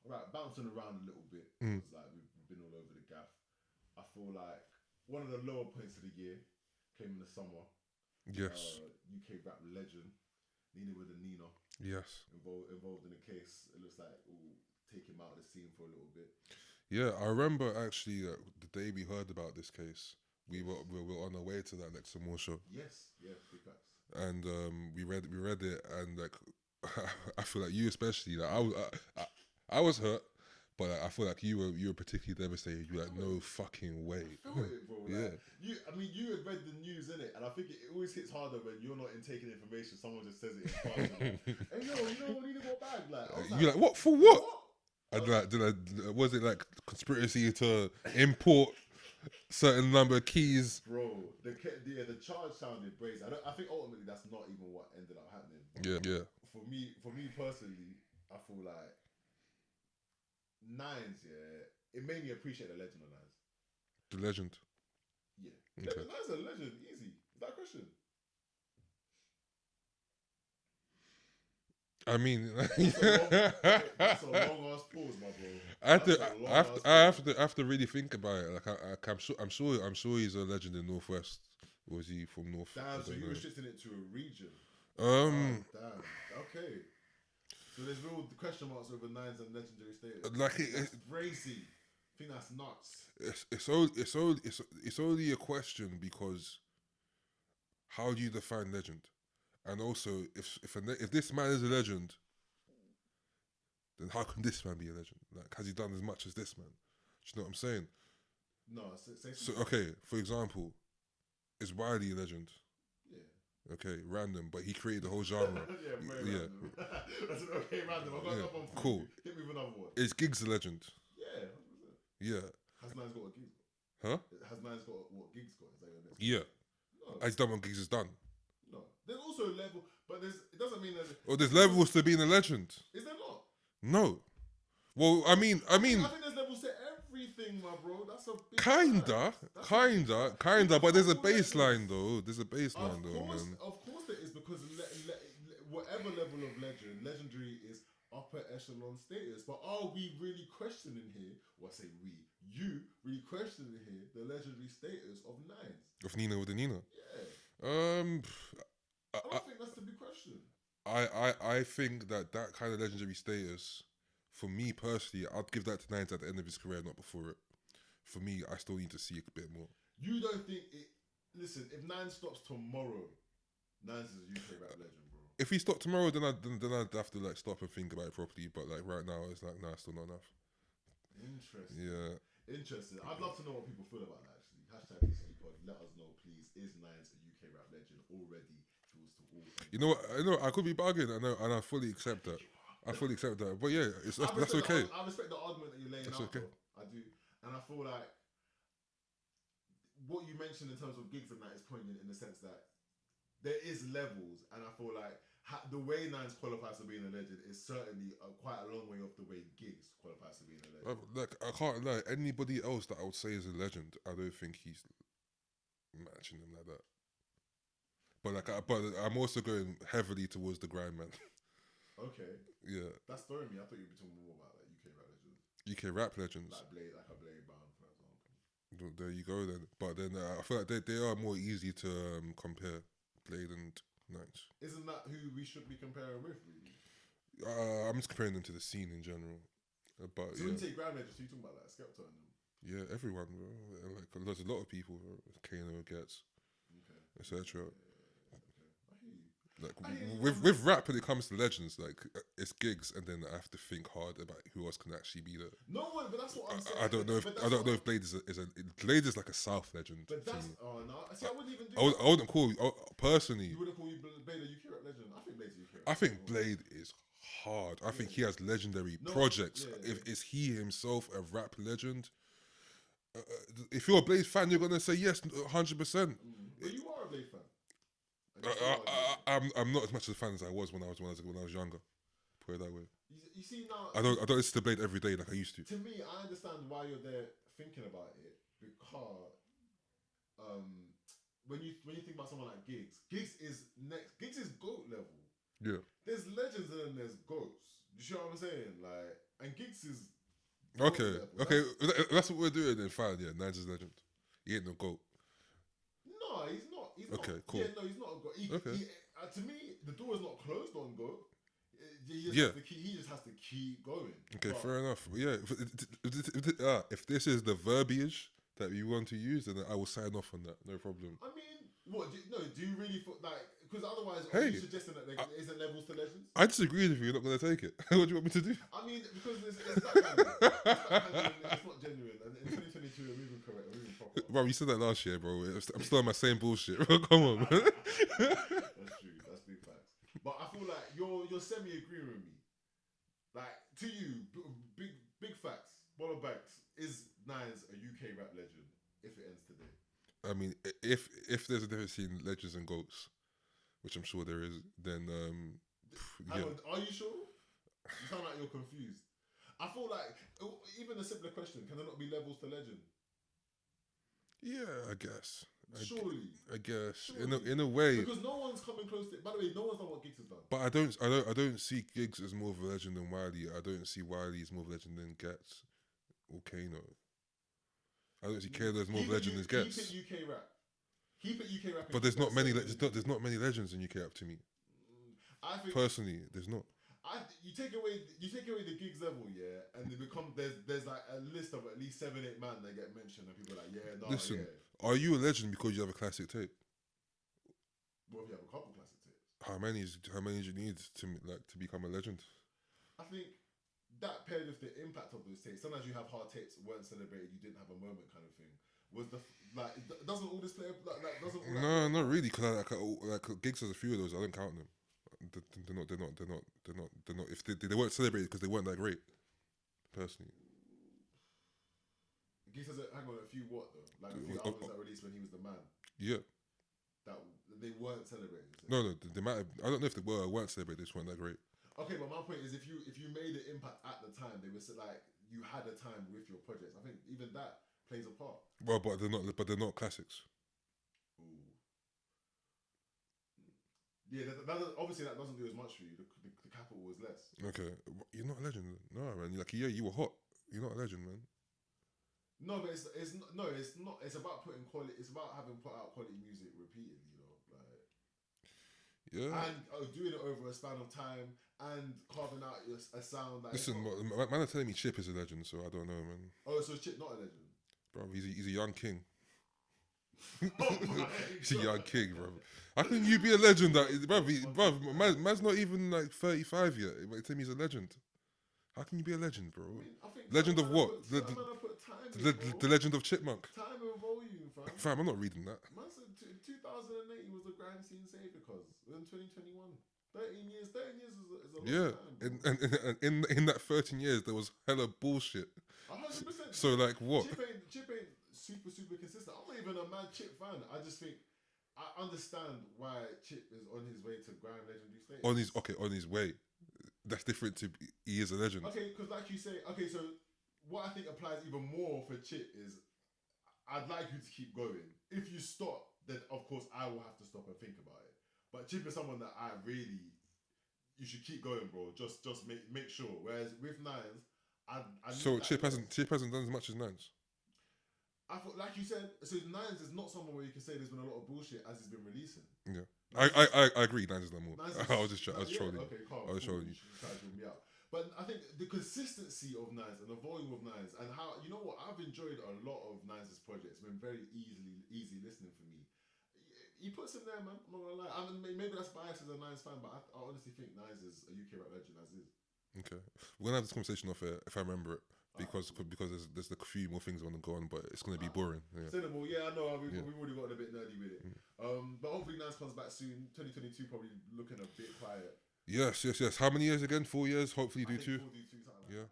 right, bouncing around a little bit Mm. because like we've been all over the gaff. I feel like one of the lower points of the year came in the summer. Yes. UK rap legend Nina with a Nina Yes. involved in a case. It looks like we'll take him out of the scene for a little bit. Yeah, I remember actually the day we heard about this case, Yes. we were on our way to that Lex Moore show, Yes, yeah, big facts. and we read it, and like I feel like you especially, like I was hurt, but like, I feel like you were particularly devastated. You were like, no fucking way. I feel it, bro. Yeah. Like you had read the news in it, and I think it always hits harder when you're not in taking information. Someone just says it in part. Like, hey, yo, we need to go back. Like, I was You're like, what for what? what? And like, was it like conspiracy to import certain number of keys? Bro, the charge sounded brazen. I think ultimately that's not even what ended up happening. But Yeah, yeah. for me personally, I feel like Nines. Yeah, it made me appreciate the legend of Nines. The legend. Yeah, Okay. Nines a legend. Easy. Is that a question? I mean, That's a long ass pause, my bro. I have to really think about it. Like, I'm sure he's a legend in Northwest. Or is he from North? Damn, so you know. restricting it to a region. Damn. Okay. So there's real question marks over Nines and legendary status. Like That's crazy. I think that's nuts. it's only a question because how do you define legend? And also, if this man is a legend, then how can this man be a legend? Like, has he done as much as this man? Do you know what I'm saying? No, say So, okay, for example, is Wiley a legend? Yeah. Okay, random, but he created the whole genre. Yeah, very random. That's an okay random. I got another one for cool. you. Hit me with another one. Is Giggs a legend? Yeah, 100%. Yeah. Has Nines got what Gigs Huh? got? Has Nines got what Gigs got? Is that your next Yeah. No. Has done what Giggs has done. No. There's also a level, but it doesn't mean that. Well, there's levels to being a legend. Is there not? No. Well, I mean, I think there's levels to everything, my bro. That's a big kinda, but there's a baseline though. There's a baseline though, man. Of course there is because whatever level of legendary is upper echelon status. But are we really questioning here? Well, I say you really questioning here the legendary status of Nines? Of Nina with the Nina. Yeah. I don't think that's to be questioned. I think that kind of legendary status, for me personally, I'd give that to Nines at the end of his career, not before it. For me, I still need to see a bit more. You don't think it? Listen, if Nines stops tomorrow, Nines is a UK rap legend, bro. If he stopped tomorrow, then I'd have to like stop and think about it properly. But like right now, it's like nah, still not enough. Interesting. Yeah. Interesting. I'd love to know what people feel about that. Actually, hashtag #ECPod. Let us know, please. Is Nines a UK rap legend already? If it was to all. You know what? I know I could be bugging. I know, and I fully accept that. I fully accept that. But yeah, that's okay. I respect the argument that you're laying That's out. okay. Though. I do, and I feel like what you mentioned in terms of gigs and that is poignant in the sense that there is levels, and I feel like the way Nines qualifies for being a legend is certainly quite a long way off the way gigs qualifies for being a legend. Like I can't lie. Anybody else that I would say is a legend, I don't think he's matching him like that. But I'm also going heavily towards the grind man. Okay. Yeah. That's throwing me. I thought you'd be talking more about like UK rap legends. UK rap legends. Like a Blade Bound, for example. There you go then. But then I feel like they are more easy to compare, Blade and Nines. Isn't that who we should be comparing with, really? I'm just comparing them to the scene in general. But so when you say grand legends, you talking about like Skepta and them? Yeah, everyone, bro. Like there's a lot of people, Kano, Gets, etc. Like with rap, when it comes to legends, like it's gigs, and then I have to think hard about who else can actually be there. No one, but that's what I'm saying. I don't know if Blade is a Blade is like a South legend. But that's no. See, I wouldn't even do. I wouldn't call personally. You wouldn't call Blade a UK rap legend. I think Blade's a UK. I think Blade is hard. I think he has legendary projects. Is he himself a rap legend? If you're a Blade fan, you're gonna say yes, 100%. But you are a Blade fan. I'm not as much of a fan as I was when I was younger. Put it that way. You see now, I don't listen to Blade every day like I used to. To me, I understand why you're there thinking about it because when you think about someone like Giggs is next. Giggs is GOAT level. Yeah. There's legends and then there's GOATs. You see what I'm saying? Like, and And Giggs is Okay, level. okay, that's what we're doing then. Fine, yeah, Nines is legend. He ain't no goat. No, he's not. He's Okay, not. cool. Yeah, no, he's not a goat. Okay. To me, the door is not closed on goat. Yeah. He just has to keep going. Okay, But fair enough. But yeah, if this is the verbiage that you want to use, then I will sign off on that. No problem. I mean, what? Do you really feel like? Because otherwise, are Hey, you suggesting that there isn't levels to legends? I disagree with you. You're not going to take it. What do you want me to do? I mean, because it's that kind of. It's not genuine. And in 2022, we're moving correct. We're moving proper. Bro, you said that last year, bro. I'm still on my same bullshit. Bro. Come on, man. That's true. That's big facts. But I feel like you're semi-agreeing with me. Like, to you, big facts. Bolo Banks is Nines a UK rap legend if it ends today? I mean, if there's a difference between legends and goats, which I'm sure there is, then Hang yeah. on, are you sure? You sound like you're confused. I feel like even a simpler question: can there not be levels to legend? Yeah, I guess. Surely. I guess Surely. in a way. Because no one's coming close to it. By the way, no one's done what Giggs has done. But I don't see Giggs as more of a legend than Wiley. I don't see Wiley as more of a legend than Gets or Kano. I don't see Kano as more of a legend than Gets. He put UK rap. He put UK rap. But there's not many. There's not many legends in UK rap to me. I think Personally, there's not. You take away the Giggs level, yeah, and they become there's like a list of at least 7-8 man that get mentioned, and people are like, yeah, no, Listen, yeah. are you a legend because you have a classic tape? Well, if you have a couple classic tapes, How many do you need to become a legend? I think that paired with the impact of those tapes. Sometimes you have hard tapes weren't celebrated, you didn't have a moment, kind of thing. Was doesn't all this play like doesn't all No, not really. Because like Giggs has a few of those. I don't count them. They're not. If they weren't celebrated because they weren't that great. Personally, Giggs has hang on a few what though, like a few albums that released when he was the man. Yeah. That they weren't celebrated. No, they might have. I don't know if they were or weren't celebrated. They just weren't that great. Okay, but my point is, if you made an impact at the time, they were like you had a time with your projects. I think even that plays a part. Well, but they're not. But they're not classics. Ooh. Yeah, obviously that doesn't do as much for you. The capital was less. Okay, you're not a legend. No, man. Like yeah, you were hot. You're not a legend, man. No, but it's not. It's about putting quality. It's about having put out quality music repeatedly. You know, like yeah, and doing it over a span of time and carving out a sound. That listen, man are telling me Chip is a legend, so I don't know, man. Oh, so Chip not a legend, bro? He's a young king. Oh he's a young king, bro. How can you be a legend? Man's not even like 35 yet. But tell me he's a legend. How can you be a legend, bro? I think legend of what? The legend of Chipmunk. Time and volume, fam. Fam, I'm not reading that. Man said 2008 he was the grime scene savior, cause in 2021, 13 years is a long time. And in that 13 years there was hella bullshit. 100%. So like what? Chip ain't super consistent. I'm not even a mad Chip fan. I just think I understand why Chip is on his way to grime legendary status. On his way. That's different to he is a legend. Okay, because like you say, so what I think applies even more for Chip is I'd like you to keep going. If you stop, then of course I will have to stop and think about it. But Chip is someone that you should keep going, bro. Just make sure. Whereas with Nines, so Chip hasn't done as much as Nines. I thought, like you said, so Nines is not someone where you can say there's been a lot of bullshit as he's been releasing. Yeah, I agree. Nines is done more. I was trolling. Okay, calm. I was trolling you. Trying to me out. But I think the consistency of Nines and the volume of Nines and how, you know what, I've enjoyed a lot of Nines' projects. It's been very easy listening for me. He puts him there, man. I'm not gonna lie. I mean, maybe that's biased as a Nines fan, but I honestly think Nines is a UK rap legend as is. Okay, we're gonna have this conversation off air if I remember it. Because there's a few more things I want to go on, but it's going to be boring. Yeah. Cinema, yeah, I know. We've already gotten a bit nerdy with it. But hopefully Nines comes back soon. 2022 probably looking a bit quiet. Yes. How many years again? 4 years? Hopefully do 2. We'll do 2 times. Yeah.